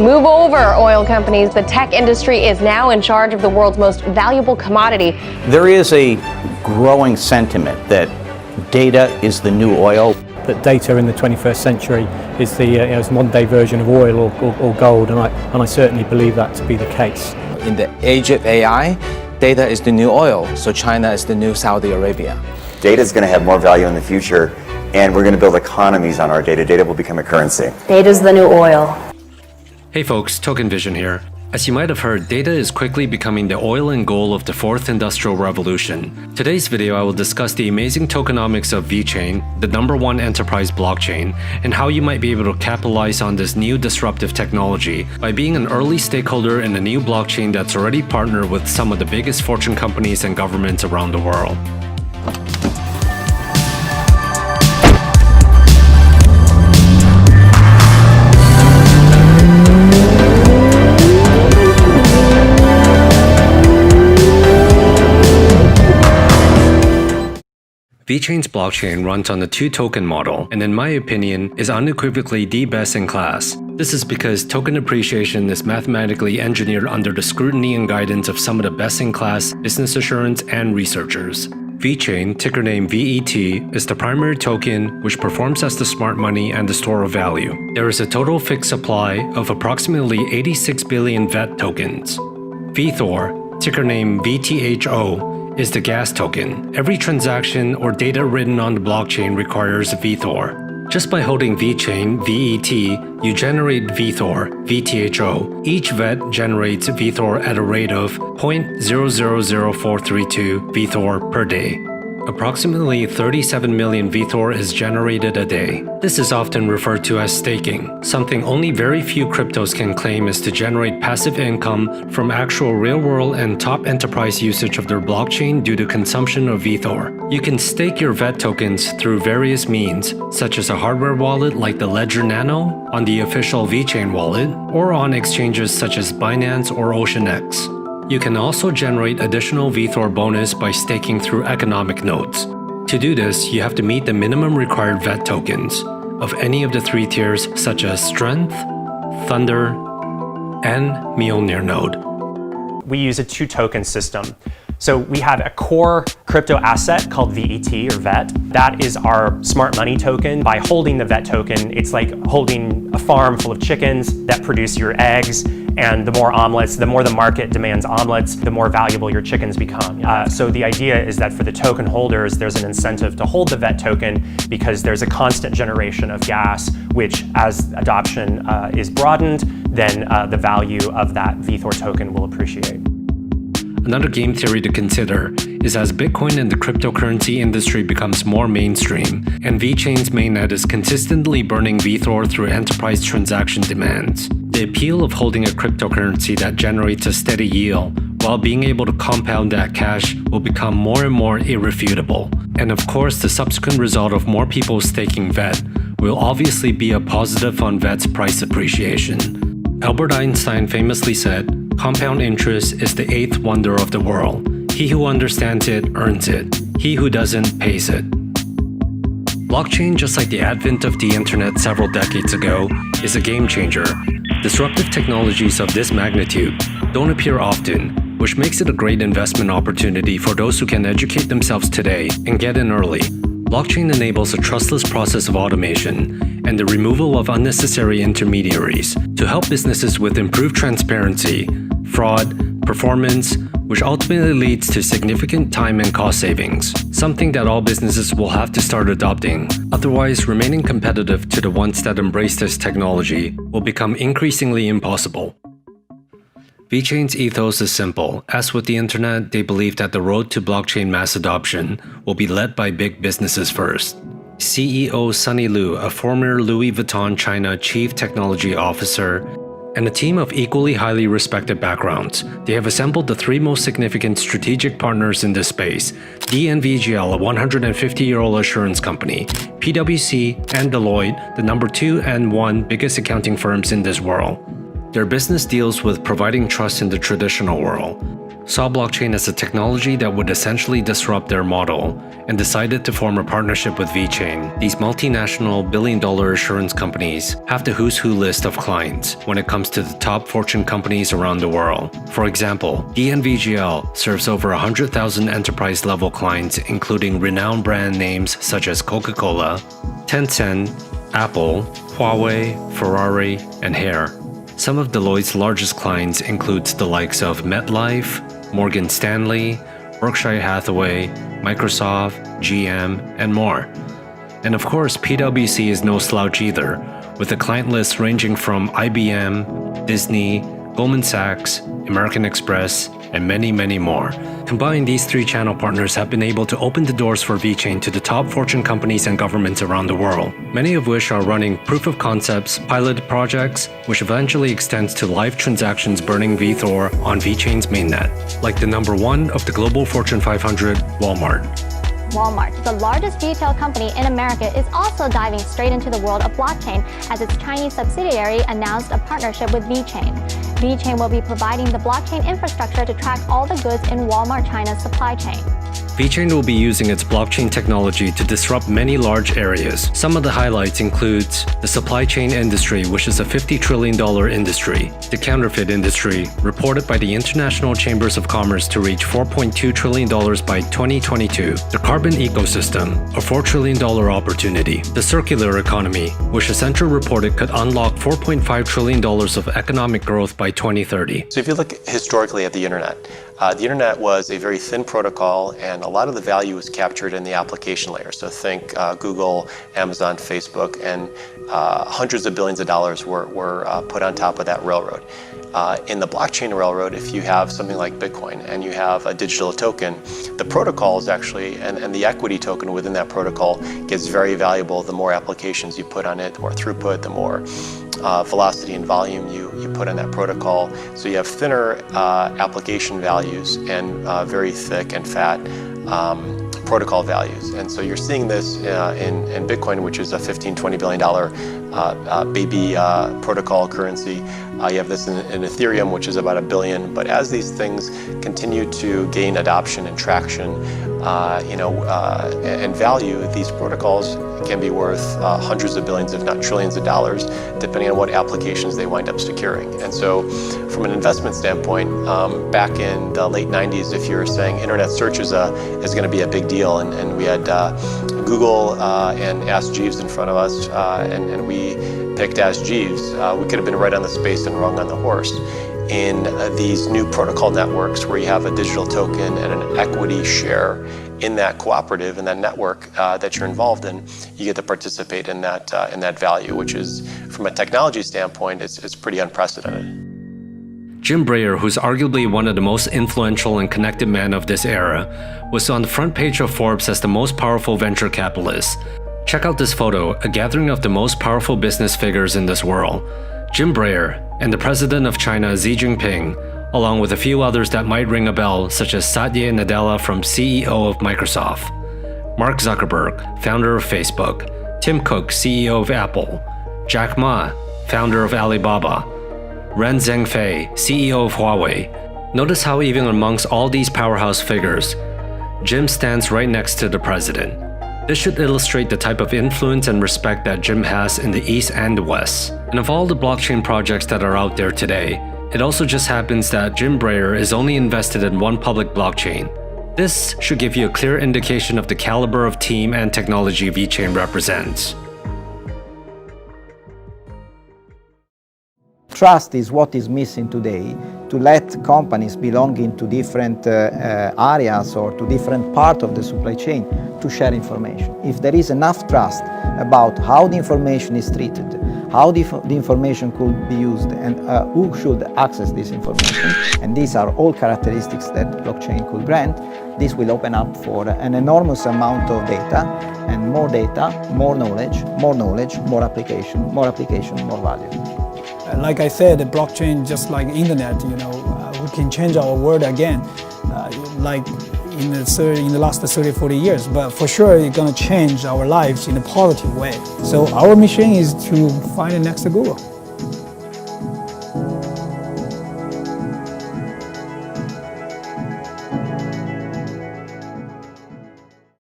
Move over, oil companies. The tech industry is now in charge of the world's most valuable commodity. There is a growing sentiment that data is the new oil. That data in the 21st century is the modern-day version of oil or gold, and I certainly believe that to be the case. In the age of AI, data is the new oil, so China is the new Saudi Arabia. Data is going to have more value in the future, and we're going to build economies on our data. Data will become a currency. Data is the new oil. Hey folks, Token Vision here. As you might have heard, data is quickly becoming the oil and gold of the fourth industrial revolution. Today's video, I will discuss the amazing tokenomics of VeChain, the #1 enterprise blockchain, and how you might be able to capitalize on this new disruptive technology by being an early stakeholder in a new blockchain that's already partnered with some of the biggest Fortune companies and governments around the world. VeChain's blockchain runs on the two-token model, and in my opinion, is unequivocally the best in class. This is because token appreciation is mathematically engineered under the scrutiny and guidance of some of the best-in-class business assurance and researchers. VeChain, ticker name VET, is the primary token which performs as the smart money and the store of value. There is a total fixed supply of approximately 86 billion VET tokens. VeThor, ticker name VTHO, is the gas token. Every transaction or data written on the blockchain requires VeThor. Just by holding VeChain, VET, you generate VeThor, VTHO. Each VET generates VeThor at a rate of 0.000432 VeThor per day. Approximately 37 million VeThor is generated a day. This is often referred to as staking. Something only very few cryptos can claim is to generate passive income from actual real-world and top enterprise usage of their blockchain due to consumption of VeThor. You can stake your VET tokens through various means, such as a hardware wallet like the Ledger Nano, on the official VeChain wallet, or on exchanges such as Binance or OceanX. You can also generate additional VeThor bonus by staking through economic nodes. To do this, you have to meet the minimum required VET tokens of any of the 3 tiers such as Strength, Thunder, and Mjolnir node. We use a two-token system. So we have a core crypto asset called VET or VET. That is our smart money token. By holding the VET token, it's like holding a farm full of chickens that produce your eggs. And the more omelets, the more the market demands omelets, the more valuable your chickens become. So the idea is that for the token holders, there's an incentive to hold the VET token because there's a constant generation of gas, which as adoption is broadened, then the value of that VeThor token will appreciate. Another game theory to consider is as Bitcoin and the cryptocurrency industry becomes more mainstream, and VeChain's mainnet is consistently burning VeThor through enterprise transaction demands. The appeal of holding a cryptocurrency that generates a steady yield while being able to compound that cash will become more and more irrefutable. And of course, the subsequent result of more people staking VET will obviously be a positive on VET's price appreciation. Albert Einstein famously said, "Compound interest is the 8th wonder of the world. He who understands it earns it. He who doesn't pays it." Blockchain, just like the advent of the internet several decades ago, is a game changer. Disruptive technologies of this magnitude don't appear often, which makes it a great investment opportunity for those who can educate themselves today and get in early. Blockchain enables a trustless process of automation and the removal of unnecessary intermediaries to help businesses with improved transparency, fraud, performance, which ultimately leads to significant time and cost savings, something that all businesses will have to start adopting. Otherwise, remaining competitive to the ones that embrace this technology will become increasingly impossible. VeChain's ethos is simple. As with the internet, they believe that the road to blockchain mass adoption will be led by big businesses first. CEO Sunny Lu, a former Louis Vuitton China Chief Technology Officer, and a team of equally highly respected backgrounds, they have assembled the 3 most significant strategic partners in this space: DNVGL, a 150-year-old assurance company, PwC, and Deloitte, the number 2 and 1 biggest accounting firms in this world. Their business deals with providing trust in the traditional world. saw blockchain as a technology that would essentially disrupt their model and decided to form a partnership with VeChain. These multinational billion-dollar assurance companies have the who's who list of clients when it comes to the top Fortune companies around the world. For example, DNVGL serves over 100,000 enterprise-level clients, including renowned brand names such as Coca-Cola, Tencent, Apple, Huawei, Ferrari, and Haier. Some of Deloitte's largest clients include the likes of MetLife, Morgan Stanley, Berkshire Hathaway, Microsoft, GM, and more. And of course, PwC is no slouch either, with a client list ranging from IBM, Disney, Goldman Sachs, American Express, and many, many more. Combined, these three channel partners have been able to open the doors for VeChain to the top Fortune companies and governments around the world, many of which are running proof of concepts, pilot projects, which eventually extends to live transactions burning VeThor on VeChain's mainnet, like the number one of the global Fortune 500, Walmart. Walmart, the largest retail company in America, is also diving straight into the world of blockchain as its Chinese subsidiary announced a partnership with VeChain. VeChain will be providing the blockchain infrastructure to track all the goods in Walmart China's supply chain. VeChain will be using its blockchain technology to disrupt many large areas. Some of the highlights include the supply chain industry, which is a $50 trillion industry, the counterfeit industry, reported by the International Chambers of Commerce to reach $4.2 trillion by 2022, the carbon ecosystem, a $4 trillion opportunity, the circular economy, which Accenture reported could unlock $4.5 trillion of economic growth by 2030. So if you look historically at the internet was a very thin protocol, and a lot of the value was captured in the application layer. So think Google, Amazon, Facebook, and hundreds of billions of dollars were put on top of that railroad. In the blockchain railroad, if you have something like Bitcoin and you have a digital token, the protocol is actually, and the equity token within that protocol gets very valuable the more applications you put on it, the more throughput, the more velocity and volume you put on that protocol. So you have thinner application values and very thick and fat protocol values. And so you're seeing this in Bitcoin, which is a $15–20 billion baby protocol currency. You have this in Ethereum, which is about $1 billion. But as these things continue to gain adoption and traction, and value, these protocols can be worth hundreds of billions, if not trillions of dollars, depending on what applications they wind up securing. And so from an investment standpoint, back in the late 90s, if you were saying internet search is going to be a big deal, and we had Google and Ask Jeeves in front of us, and we picked Ask Jeeves, we could have been right on the space and wrong on the horse. In these new protocol networks where you have a digital token and an equity share in that cooperative, in that network that you're involved in, you get to participate in that value, which is, from a technology standpoint, it's pretty unprecedented. Jim Breyer, who's arguably one of the most influential and connected men of this era, was on the front page of Forbes as the most powerful venture capitalist. Check out this photo, a gathering of the most powerful business figures in this world. Jim Breyer and the president of China, Xi Jinping, along with a few others that might ring a bell, such as Satya Nadella, CEO of Microsoft, Mark Zuckerberg, founder of Facebook, Tim Cook, CEO of Apple, Jack Ma, founder of Alibaba, Ren Zhengfei, CEO of Huawei. Notice how even amongst all these powerhouse figures, Jim stands right next to the president. This should illustrate the type of influence and respect that Jim has in the East and the West. And of all the blockchain projects that are out there today, it also just happens that Jim Breyer is only invested in one public blockchain. This should give you a clear indication of the caliber of team and technology VeChain represents. Trust is what is missing today to let companies belonging to different areas or to different parts of the supply chain to share information. If there is enough trust about how the information is treated, how the information could be used, and who should access this information, and these are all characteristics that blockchain could grant, this will open up for an enormous amount of data, and more data, more knowledge, more application, more value. Like I said, the blockchain, just like internet, we can change our world again, like in the last 30, 40 years. But for sure, it's going to change our lives in a positive way. So our mission is to find the next Google.